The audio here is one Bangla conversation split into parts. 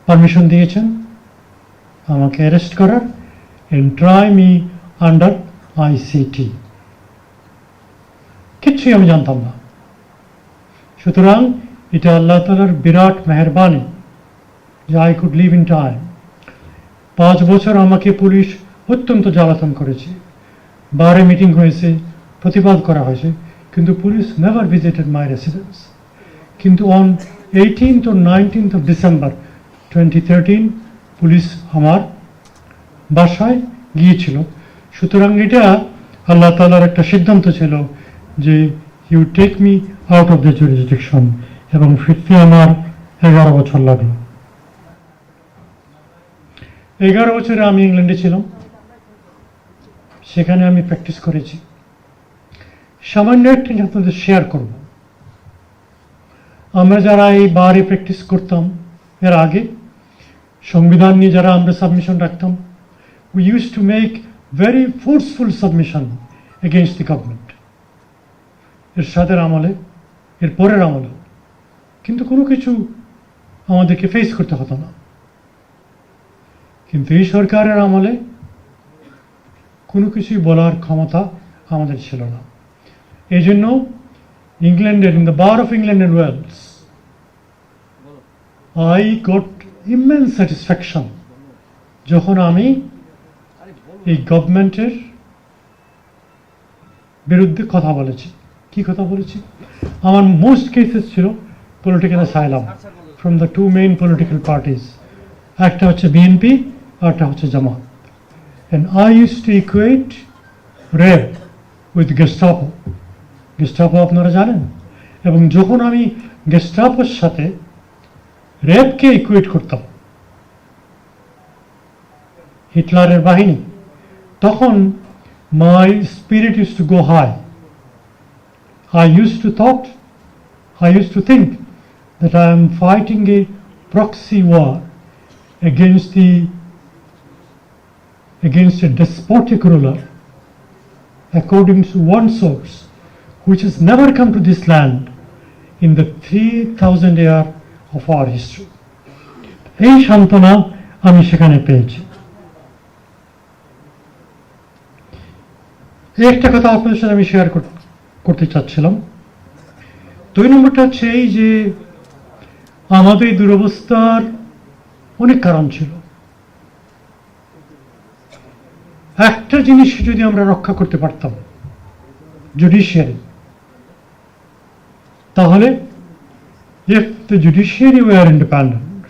পারমিশন দিয়েছেন আমাকে অ্যারেস্ট করার and try me under ICT। কিচ্ছুই আমি জানতাম না। সুতরাং এটা আল্লাহ তাআলার বিরাট মেহেরবানি যে I could live in time. 5 বছর আমাকে পুলিশ অত্যন্ত জ্বালাতন করেছে, বারে মিটিং হয়েছে, প্রতিবাদ করা হয়েছে, কিন্তু police never visited my residence. কিন্তু on 18th or 19th of December 2013 police আমার বাসায় গিয়েছিল। সুতরাং এটা আল্লাহ তাআলার একটা সিদ্ধান্ত ছিল যে you take me out of the jurisdiction, এবং ফিরতে আমার 11 বছর লাগলো। 11 বছরে আমি ইংল্যান্ডে ছিলাম, সেখানে আমি প্র্যাকটিস করেছি। সামান্য একটি আপনাদের শেয়ার করব। আমরা যারা এই বারে প্র্যাকটিস করতাম এর আগে, সংবিধান নিয়ে যারা আমরা সাবমিশন রাখতাম, we used to make very forceful submission against the government, এরশাদের আমলে, এর পরের আমলে, কিন্তু কোনো কিছু আমাদেরকে ফেস করতে হতো না। কিন্তু এই সরকারের আমলে কোনো কিছুই বলার ক্ষমতা আমাদের ছিল না। এই জন্য ইংল্যান্ডের, in the bar of England and Wales, I got immense satisfaction যখন আমি এই গভর্নমেন্টের বিরুদ্ধে কথা বলেছি। কি কথা বলেছি? আমার মোস্ট কেসেস ছিল political asylum from the two main political parties, একটা হচ্ছে বিএনপি আর একটা হচ্ছে জামাত। And I used to equate rape with Gestapo. Gestapo আপনারা জানেন, এবং যখন আমি গেস্টাপোর সাথে রেপকে ইকুয়েট করতাম, হিটলারের বাহিনী, তখন my spirit used to go high. I used to think that I am fighting a proxy war against a despotic ruler, according to one source, which has never come to this land in the 3000 year of our history. এই সান্ত্বনা আমি সেখানে পেয়েছি। একটা কথা আপনাদের সাথে আমি শেয়ার করতে চাচ্ছিলাম। 2 নম্বরটা হচ্ছে এই যে আমাদের দুরবস্থার অনেক কারণ ছিল। একটা জিনিস যদি আমরা রক্ষা করতে পারতাম, জুডিশিয়ারি, তাহলে if the judiciary were independent,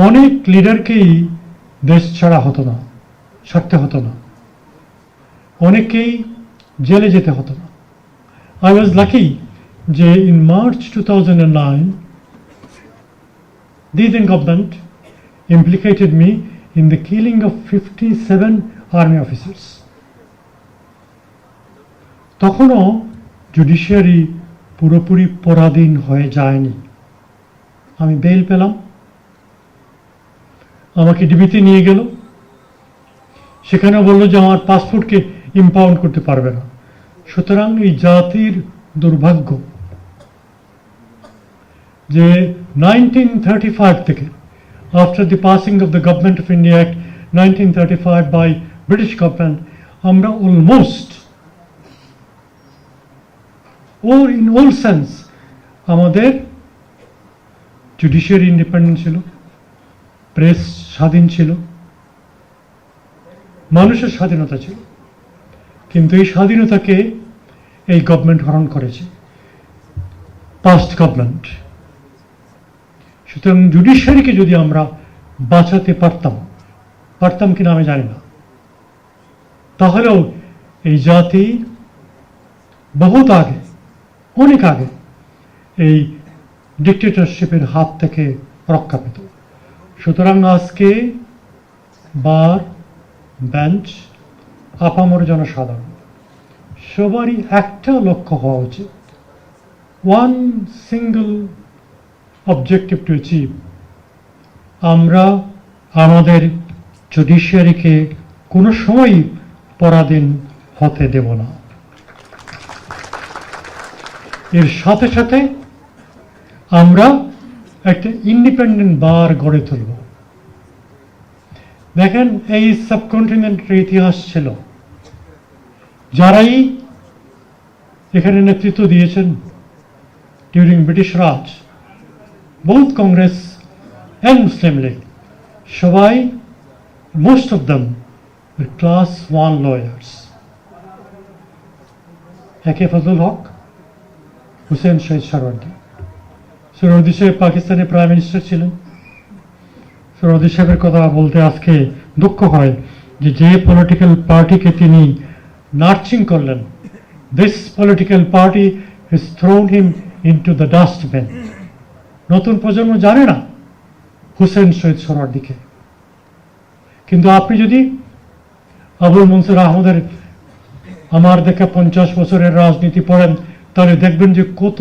অনেক লিডারকেই দেশ ছাড়া হতো না, ছাড়তে হতো না, অনেকেই জেলে যেতে হতো না। I was lucky যে in March 2009 the then government implicated me in the killing of 57 army officers. তখনও জুডিশিয়ারি পুরোপুরি পরাধীন হয়ে যায়নি। আমি বেল পেলাম, আমাকে ডিবিতে নিয়ে গেল, সেখানে বলল যে আমার পাসপোর্টকে ইম্পাউন্ড করতে পারবে না। সুতরাং এই জাতির দুর্ভাগ্য যে 1935 থেকে, after the passing of the Government of India Act 1935 by British government, আমরা almost or in all sense আমাদের জুডিশিয়ারি ইন্ডিপেন্ডেন্ট ছিল, প্রেস স্বাধীন ছিল, মানুষের স্বাধীনতা ছিল, কিন্তু এই স্বাধীনতাকে এই গভর্নমেন্ট হরণ করেছে, পাস্ট গভর্নমেন্ট। সুতরাং জুডিশিয়ারিকে যদি আমরা বাঁচাতে পারতাম কিনা আমি জানি না, তাহলেও এই জাতি বহুত আগে, অনেক আগে এই ডিক্টেটরশিপের হাত থেকে রক্ষা পেত। সুতরাং আজকে বার, বেঞ্চ, আপামর জনসাধারণ সবারই একটা লক্ষ্য হওয়া উচিত, one single objective to achieve. আমরা আমাদের জুডিশিয়ারিকে কোনো সময়ই পরাধীন হতে দেব না। এর সাথে সাথে আমরা একটা ইন্ডিপেন্ডেন্ট বার গড়ে তুলব। দেখেন, এই সাবকন্টিনেন্টের ইতিহাস ছিল, যারাই এখানে নেতৃত্ব দিয়েছেন during British Raj, both Congress and Muslim League, সবাই, most of them were class 1 lawyers. একে ফজলুল হক, হুসেন শহীদ সোহরাওয়ার্দী। সোহরাওয়ার্দী সাহেব পাকিস্তানের প্রাইম মিনিস্টার ছিলেন। সোহরাওয়ার্দী সাহেবের কথা বলতে আজকে দুঃখ হয় যে যে পলিটিক্যাল পার্টিকে তিনি নার্চিং করলেন, this political party has thrown him into the dustbin. নতুন প্রজন্ম জানে না হুসেন শহীদ সোহরাওয়ার্দীকে। কিন্তু আপনি যদি আবুল মনসুর আহমদের আমার দেখা 50 বছরের রাজনীতি পড়েন, তাহলে দেখবেন যে কত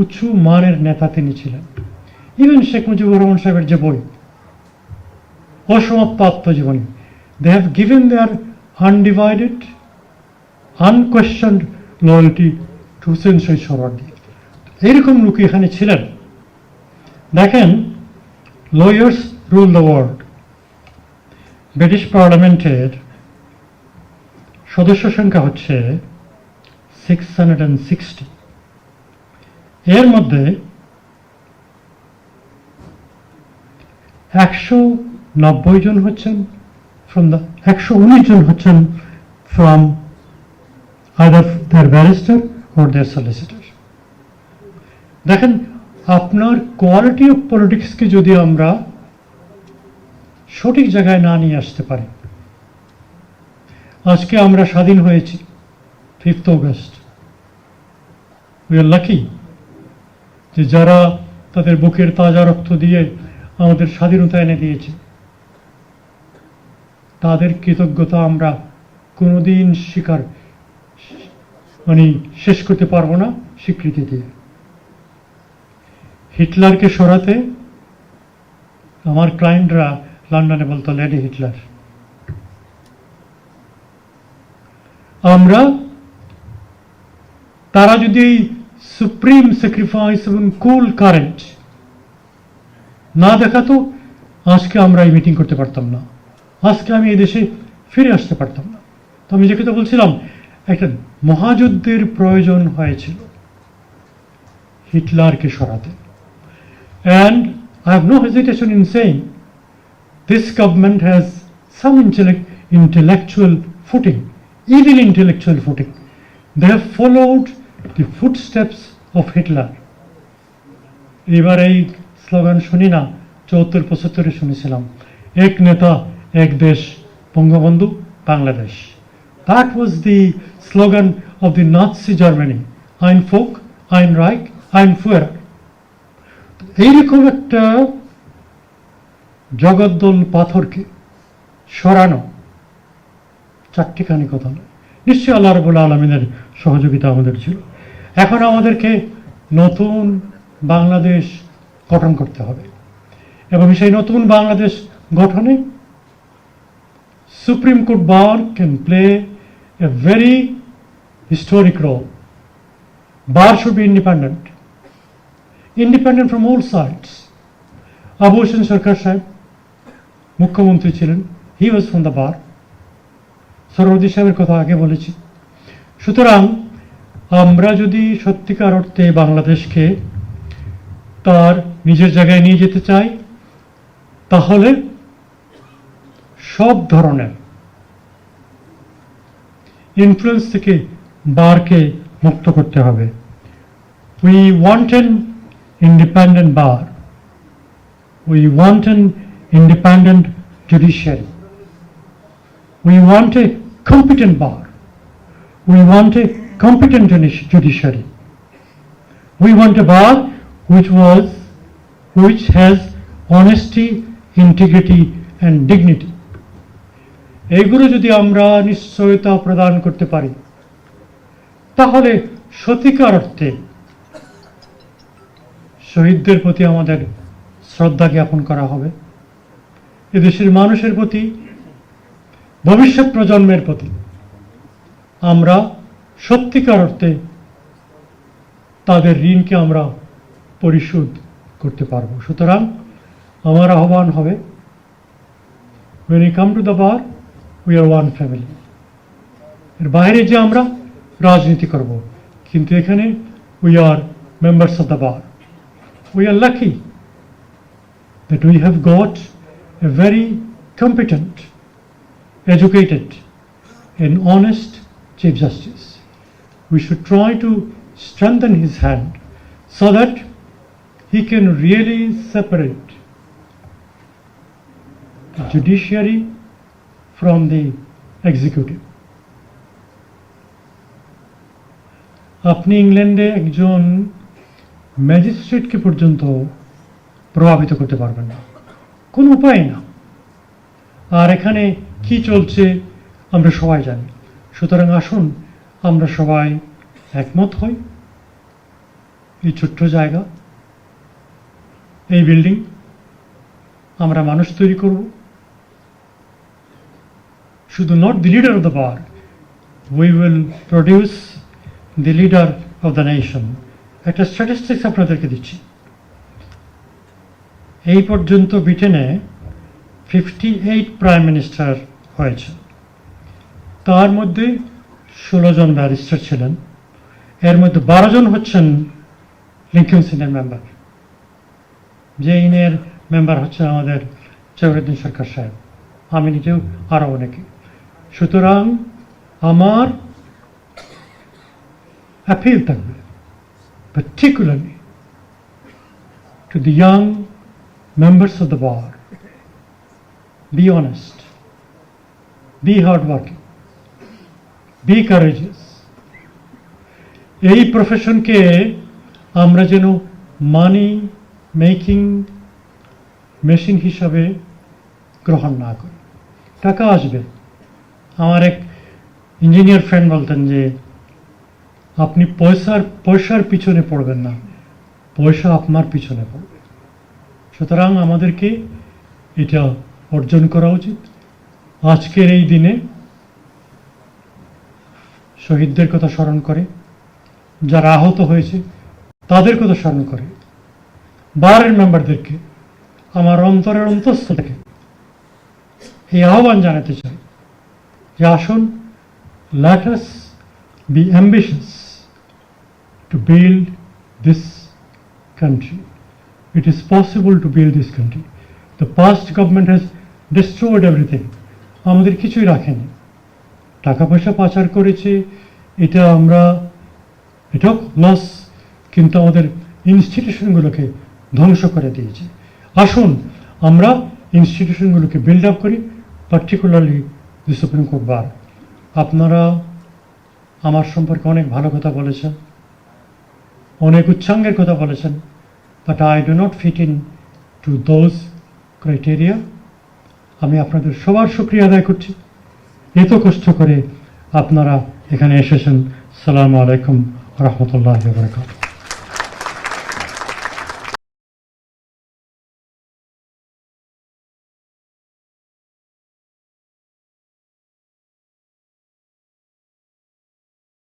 উঁচু মানের নেতা তিনি ছিলেন। ইভেন শেখ মুজিবুর রহমান সাহেবের যে বই অসমাপ্ত আত্মজীবনী, they have given their undivided, unquestioned loyalty to Hussain Shaheed Suhrawardy. এইরকম লোক এখানে ছিলেন। দেখেন, lawyers rule the world। British পার্লামেন্টের সদস্য সংখ্যা হচ্ছে 660। এর মধ্যে 190 জন হচ্ছেন ফ্রম দ্য 119 জন হচ্ছেন from either their barrister or their solicitor. দেখেন, আপনার কোয়ালিটি অফ পলিটিক্সকে যদি আমরা সঠিক জায়গায় না নিয়ে আসতে পারি, আজকে আমরা স্বাধীন হয়েছি 5th August. We are lucky যে যারা তাদের বুকের তাজা রক্ত দিয়ে আমাদের স্বাধীনতা এনে দিয়েছে, তাদের কৃতজ্ঞতা আমরা কোনোদিন শেষ করতে পারবো না স্বীকৃতি দিয়ে। হিটলারকে সরাতে আমার ক্লায়েন্টরা লন্ডনে বলতো লেডি হিটলার। তারা যদি সুপ্রিম স্যাক্রিফাইস এবং কুল কারেন্ট না দেখাতো, আজকে আমরা এই মিটিং করতে পারতাম না, আজকে আমি এই দেশে ফিরে আসতে পারতাম না। তো আমি যে কথা বলছিলাম, একটা মহাযুদ্ধের প্রয়োজন হয়েছিল হিটলারকে সরাতে। And I have no hesitation in saying this government has some intellectual footing, even intellectual footing. They have followed the footsteps of Hitler. এবার এই স্লোগান শুনি না, 74-75 শুনেছিলাম, এক নেতা এক দেশ, Bangabandhu Bangladesh. That was the slogan of the Nazi Germany. Ein Volk, ein Reich, ein Führer. এইরকম একটা জগদ্দল পাথরকে সরানো চারটিখানি কথা নয়, নিশ্চয়ই আল্লাহ রাব্বুল আলামিনের সহযোগিতা আমাদের ছিল। এখন আমাদেরকে নতুন বাংলাদেশ গঠন করতে হবে, এবং সেই নতুন বাংলাদেশ গঠনে Supreme Court bar can play a very historic role. Bar should be independent from all sides. Abu Hossain Sarkar সাহেব মুখ্যমন্ত্রী ছিলেন, he was from the bar. Suhrawardy সাহেবের কথা আগে বলেছি। সুতরাং আমরা যদি সত্যিকার অর্থে বাংলাদেশকে তার নিজের জায়গায় নিয়ে যেতে চাই, তাহলে সব ধরনের ইনফ্লুয়েন্স থেকে বারকে মুক্ত করতে হবে। We want an independent bar. We want an independent judiciary. We want a competent bar. We want a competent judiciary. We want a bar which has honesty, integrity and dignity. এইগুলো যদি আমরা নিশ্চয়তা প্রদান করতে পারি, তাহলে সত্যিকার অর্থে শহীদদের প্রতি আমাদের শ্রদ্ধা জ্ঞাপন করা হবে, এদেশের মানুষের প্রতি, ভবিষ্যৎ প্রজন্মের প্রতি আমরা সত্যিকার অর্থে তাদের ঋণকে আমরা পরিশোধ করতে পারবো। সুতরাং আমার আহ্বান হবে, when we come to the bar, we are one family. এর বাইরে যে আমরা রাজনীতি করব, কিন্তু এখানে we are members of the bar. We are lucky that we have got a very competent, educated and honest Chief Justice. We should try to strengthen his hand so that he can really separate the judiciary from the executive. আপনি ইংল্যান্ডে একজন ম্যাজিস্ট্রেটকে পর্যন্ত প্রভাবিত করতে পারবেন না, কোনো উপায় না। আর এখানে কি চলছে আমরা সবাই জানি। সুতরাং আসুন আমরা সবাই একমত হই। এই ছোট্ট জায়গা, এই বিল্ডিং, আমরা মানুষ তৈরি করব। শুধু not the leader of the bar, we will produce the leader of the nation. একটা স্ট্যাটিস্টিক্স আপনাদেরকে দিচ্ছি। এই পর্যন্ত ব্রিটেনে 58 প্রাইম মিনিস্টার হয়েছে, তার মধ্যে 16 জন ব্যারিস্টার ছিলেন, এর মধ্যে 12 জন হচ্ছেন লিঙ্কন সিনের মেম্বার, যে ইনের মেম্বার হচ্ছে আমাদের জহিরুদ্দিন সরকার সাহেব, আমি নিজেও, আরও অনেকে। সুতরাং আমার অ্যাপিল থাকবে particularly to the young members of the bar, be honest, be hardworking, be courageous. এই প্রফেশনকে আমরা যেন মানি মেকিং মেশিন হিসাবে গ্রহণ না করি। টাকা আসবে। আমার এক ইঞ্জিনিয়ার ফ্রেন্ড বলতেন যে আপনি পয়সার পিছনে পড়বেন না, পয়সা আপনার পিছনে পড়বে। সুতরাং আমাদেরকে এটা অর্জন করা উচিত। আজকের এই দিনে শহীদদের কথা স্মরণ করে, যারা আহত হয়েছে তাদের কথা স্মরণ করে, বারের মেম্বারদেরকে আমার অন্তরের অন্তঃস্থ থেকে এই আহ্বান জানাতে চাই যে আসুন, let us be ambitious to build this country. It is possible to build this country. The past government has destroyed everything. আমাদের কিছুই রাখেনি, টাকা পয়সা পাচার করেছে, এটাও লস, কিন্তু আমাদের ইনস্টিটিউশনগুলোকে ধ্বংস করে দিয়েছে। আসুন আমরা ইনস্টিটিউশনগুলোকে বিল্ড আপ করি, পার্টিকুলারলি দি সুপ্রিম কোর্ট বার। আপনারা আমার সম্পর্কে অনেক ভালো কথা বলেছেন, অনেক উচ্চাঙ্গের কথা বলেছেন, but I do not fit into those criteria. আমি আপনাদের সবার শুকরিয়া আদায় করছি, এত কষ্ট করে আপনারা এখানে এসেছেন। আসসালামু আলাইকুম ওয়া রাহমাতুল্লাহি ওয়া বারাকাতুহু।